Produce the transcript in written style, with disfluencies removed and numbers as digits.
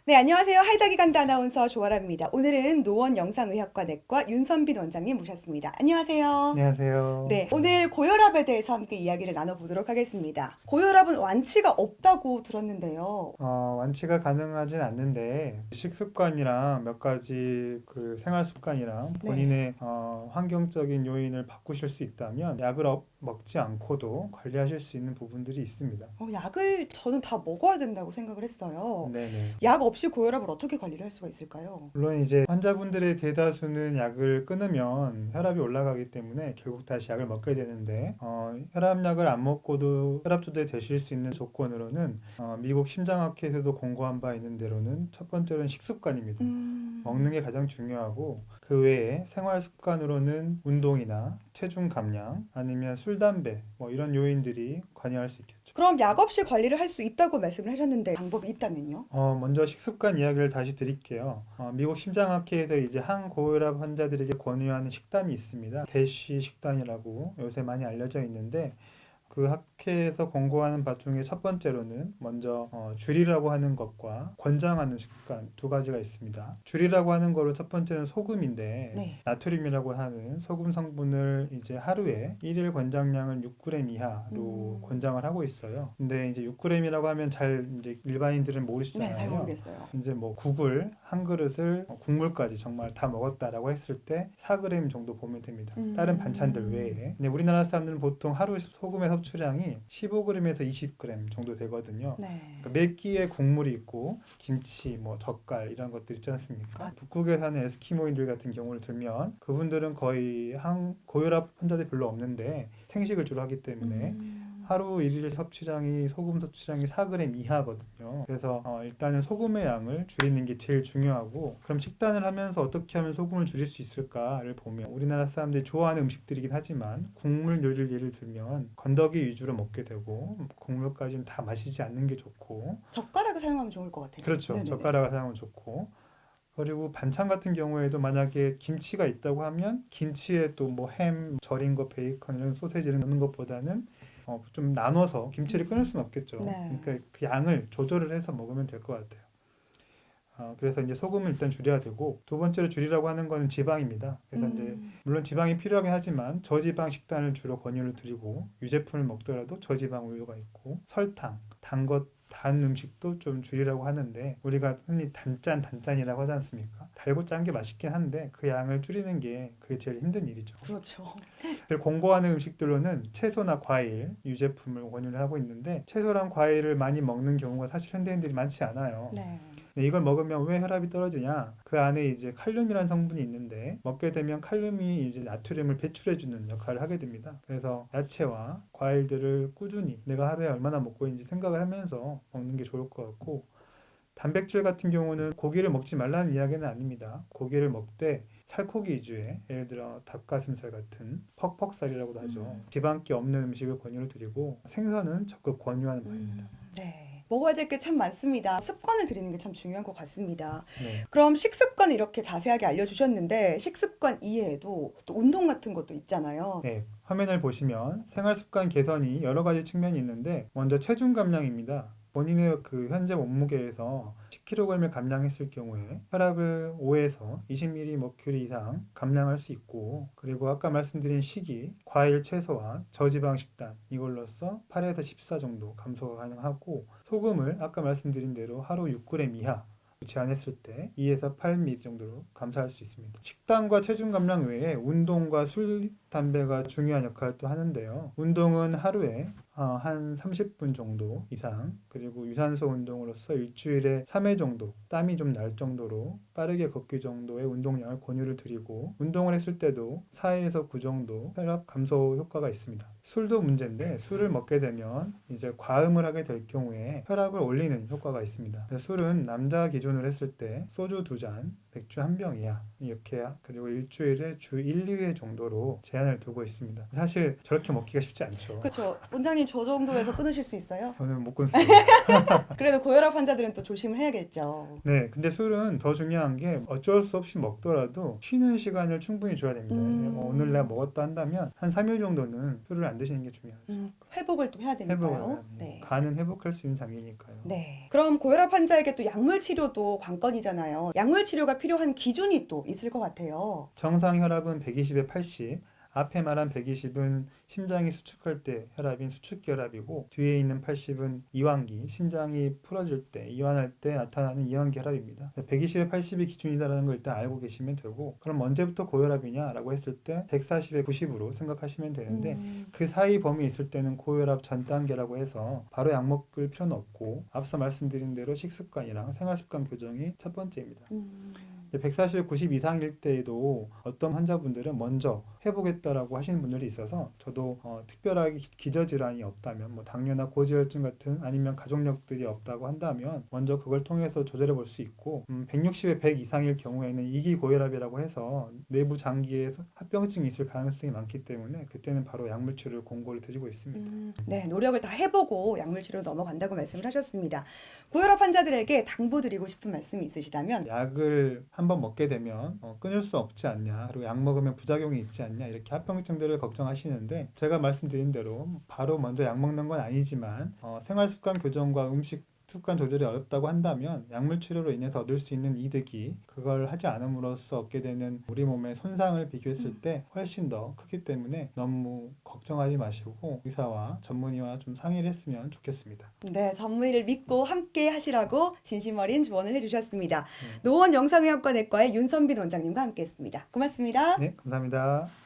네, 안녕하세요. 하이덕이 간다 아나운서 조아라입니다. 오늘은 노원 영상의학과 내과 윤선빈 원장님 모셨습니다. 안녕하세요. 안녕하세요. 네, 오늘 고혈압에 대해서 함께 이야기를 나눠보도록 하겠습니다. 고혈압은 완치가 없다고 들었는데요. 완치가 가능하진 않는데 식습관이랑 몇 가지 그 생활 습관이랑 네. 본인의 환경적인 요인을 바꾸실 수 있다면 약을 먹지 않고도 관리하실 수 있는 부분들이 있습니다. 약을 저는 다 먹어야 된다고 생각을 했어요. 네네. 약 없이 고혈압을 어떻게 관리를 할 수가 있을까요? 물론 이제 환자분들의 대다수는 약을 끊으면 혈압이 올라가기 때문에 결국 다시 약을 먹게 되는데 혈압약을 안 먹고도 혈압 조절이 되실 수 있는 조건으로는 미국 심장학회에서도 공고한 바 있는 대로는 첫 번째로는 식습관입니다. 먹는 게 가장 중요하고 그 외에 생활 습관으로는 운동이나 체중 감량 아니면 술, 담배 뭐 이런 요인들이 관여할 수 있겠죠. 그럼 약 없이 관리를 할 수 있다고 말씀을 하셨는데 방법이 있다면요? 먼저 식습관 이야기를 다시 드릴게요. 미국 심장학회에서 이제 항고혈압 환자들에게 권유하는 식단이 있습니다. 대쉬 식단이라고 요새 많이 알려져 있는데 그 학회에서 권고하는 바 중에 첫 번째로는 먼저 줄이라고 하는 것과 권장하는 습관 두 가지가 있습니다. 줄이라고 하는 거로 첫 번째는 소금인데 네. 나트륨이라고 하는 소금 성분을 이제 하루에 일일 권장량을 6g 이하로 음, 권장을 하고 있어요. 근데 이제 6g이라고 하면 잘 이제 일반인들은 네, 잘 모르시잖아요. 모르겠어요. 이제 뭐 국을 한 그릇을 국물까지 정말 다 먹었다라고 했을 때 4g 정도 보면 됩니다. 다른 반찬들 음, 외에. 근데 우리나라 사람들은 보통 하루 소금의 섭취량이 15g에서 20g 정도 되거든요. 네. 그러니까 몇 끼의 국물이 있고 김치, 뭐 젓갈 이런 것들 있지 않습니까? 아, 북극에 사는 에스키모인들 같은 경우를 들면 그분들은 거의 고혈압 환자들이 별로 없는데 생식을 주로 하기 때문에 하루 일일 섭취량이 소금 섭취량이 4g 이하거든요. 그래서 일단은 소금의 양을 줄이는 게 제일 중요하고 그럼 식단을 하면서 어떻게 하면 소금을 줄일 수 있을까를 보면 우리나라 사람들이 좋아하는 음식들이긴 하지만 국물 요리를 예를 들면 건더기 위주로 먹게 되고 국물까지는 다 마시지 않는 게 좋고 젓가락을 사용하면 좋을 것 같아요. 그렇죠. 네네네. 젓가락을 사용하면 좋고 그리고 반찬 같은 경우에도 만약에 김치가 있다고 하면 김치에 또 뭐 햄, 절인 거, 베이컨 이런 소세지를 넣는 것보다는 좀 나눠서 김치를 끊을 수는 없겠죠. 네. 그러니까 그 양을 조절을 해서 먹으면 될 것 같아요. 그래서 이제 소금을 일단 줄여야 되고 두 번째로 줄이라고 하는 거는 지방입니다. 그래서 이제 음, 물론 지방이 필요하긴 하지만 저지방 식단을 주로 권유를 드리고 유제품을 먹더라도 저지방 우유가 있고 설탕, 단 음식도 좀 줄이라고 하는데 우리가 흔히 단짠이라고 하지 않습니까? 달고 짠 게 맛있긴 한데 그 양을 줄이는 게 그게 제일 힘든 일이죠. 그렇죠. 그리고 공고하는 음식들로는 채소나 과일, 유제품을 권유를 하고 있는데 채소랑 과일을 많이 먹는 경우가 사실 현대인들이 많지 않아요. 네. 근데 이걸 먹으면 왜 혈압이 떨어지냐? 그 안에 이제 칼륨이라는 성분이 있는데 먹게 되면 칼륨이 이제 나트륨을 배출해주는 역할을 하게 됩니다. 그래서 야채와 과일들을 꾸준히 내가 하루에 얼마나 먹고 있는지 생각을 하면서 먹는 게 좋을 것 같고 단백질 같은 경우는 고기를 먹지 말라는 이야기는 아닙니다. 고기를 먹되 살코기 위주의 예를 들어 닭가슴살 같은 퍽퍽살이라고도 하죠. 지방기 없는 음식을 권유를 드리고 생선은 적극 권유하는 바입니다. 네. 먹어야 될 게 참 많습니다. 습관을 들이는 게 참 중요한 것 같습니다. 네. 그럼 식습관 이렇게 자세하게 알려주셨는데 식습관 이외에도 또 운동 같은 것도 있잖아요. 네, 화면을 보시면 생활 습관 개선이 여러 가지 측면이 있는데 먼저 체중 감량입니다. 본인의 그 현재 몸무게에서 10kg을 감량했을 경우에 혈압을 5에서 20mmHg 이상 감량할 수 있고 그리고 아까 말씀드린 식이 과일, 채소와 저지방 식단 이걸로써 8에서 14 정도 감소가 가능하고 소금을 아까 말씀드린 대로 하루 6g 이하 제한했을 때 2에서 8ml 정도로 감소할 수 있습니다. 식단과 체중 감량 외에 운동과 술, 담배가 중요한 역할을 또 하는데요. 운동은 하루에 한 30분 정도 이상 그리고 유산소 운동으로서 일주일에 3회 정도 땀이 좀 날 정도로 빠르게 걷기 정도의 운동량을 권유를 드리고 운동을 했을 때도 4에서 9 정도 혈압 감소 효과가 있습니다. 술도 문제인데 술을 먹게 되면 이제 과음을 하게 될 경우에 혈압을 올리는 효과가 있습니다. 술은 남자 기준으로 했을 때 소주 2잔, 맥주 1병 이하 이렇게 그리고 일주일에 주 1, 2회 정도로 제한을 두고 있습니다. 사실 저렇게 먹기가 쉽지 않죠. 그렇죠. 원장님 원장님 저 정도에서 끊으실 수 있어요? 저는 못 끊습니다. 그래도 고혈압 환자들은 또 조심을 해야겠죠. 네, 근데 술은 더 중요한 게 어쩔 수 없이 먹더라도 쉬는 시간을 충분히 줘야 됩니다. 오늘 내가 먹었다 한다면 한 3일 정도는 술을 안 드시는 게 중요하죠. 회복을 또 해야 회복을 되니까요. 해야 돼요. 네. 간은 회복할 수 있는 장기니까요. 네. 그럼 고혈압 환자에게 또 약물 치료도 관건이잖아요. 약물 치료가 필요한 기준이 또 있을 것 같아요. 정상 혈압은 120에 80. 앞에 말한 120은 심장이 수축할 때 혈압인 수축기 혈압이고 뒤에 있는 80은 이완기, 심장이 풀어질 때, 이완할 때 나타나는 이완기 혈압입니다. 120에 80이 기준이다라는 걸 일단 알고 계시면 되고 그럼 언제부터 고혈압이냐라고 했을 때 140에 90으로 생각하시면 되는데 그 사이 범위 있을 때는 고혈압 전 단계라고 해서 바로 약 먹을 필요는 없고 앞서 말씀드린 대로 식습관이랑 생활습관 교정이 첫 번째입니다. 140에 90 이상일 때에도 어떤 환자분들은 먼저 회복했다라고 하시는 분들이 있어서 저도 특별하게 기저질환이 없다면 뭐 당뇨나 고지혈증 같은 아니면 가족력들이 없다고 한다면 먼저 그걸 통해서 조절해 볼 수 있고 160에 100 이상일 경우에는 이기 고혈압이라고 해서 내부 장기에 합병증이 있을 가능성이 많기 때문에 그때는 바로 약물 치료를 공고히 드리고 있습니다. 네, 노력을 다 해보고 약물 치료로 넘어간다고 말씀을 하셨습니다. 고혈압 환자들에게 당부드리고 싶은 말씀이 있으시다면 약을 한번 먹게 되면 끊을 수 없지 않냐, 그리고 약 먹으면 부작용이 있지 않냐 이렇게 합병증들을 걱정하시는데 제가 말씀드린 대로 바로 먼저 약 먹는 건 아니지만 생활습관 교정과 음식 습관 조절이 어렵다고 한다면 약물 치료로 인해서 얻을 수 있는 이득이 그걸 하지 않음으로써 얻게 되는 우리 몸의 손상을 비교했을 때 훨씬 더 크기 때문에 너무 걱정하지 마시고 의사와 전문의와 좀 상의를 했으면 좋겠습니다. 네, 전문의를 믿고 함께 하시라고 진심 어린 조언을 해주셨습니다. 노원 영상의학과 내과의 윤선빈 원장님과 함께했습니다. 고맙습니다. 네, 감사합니다.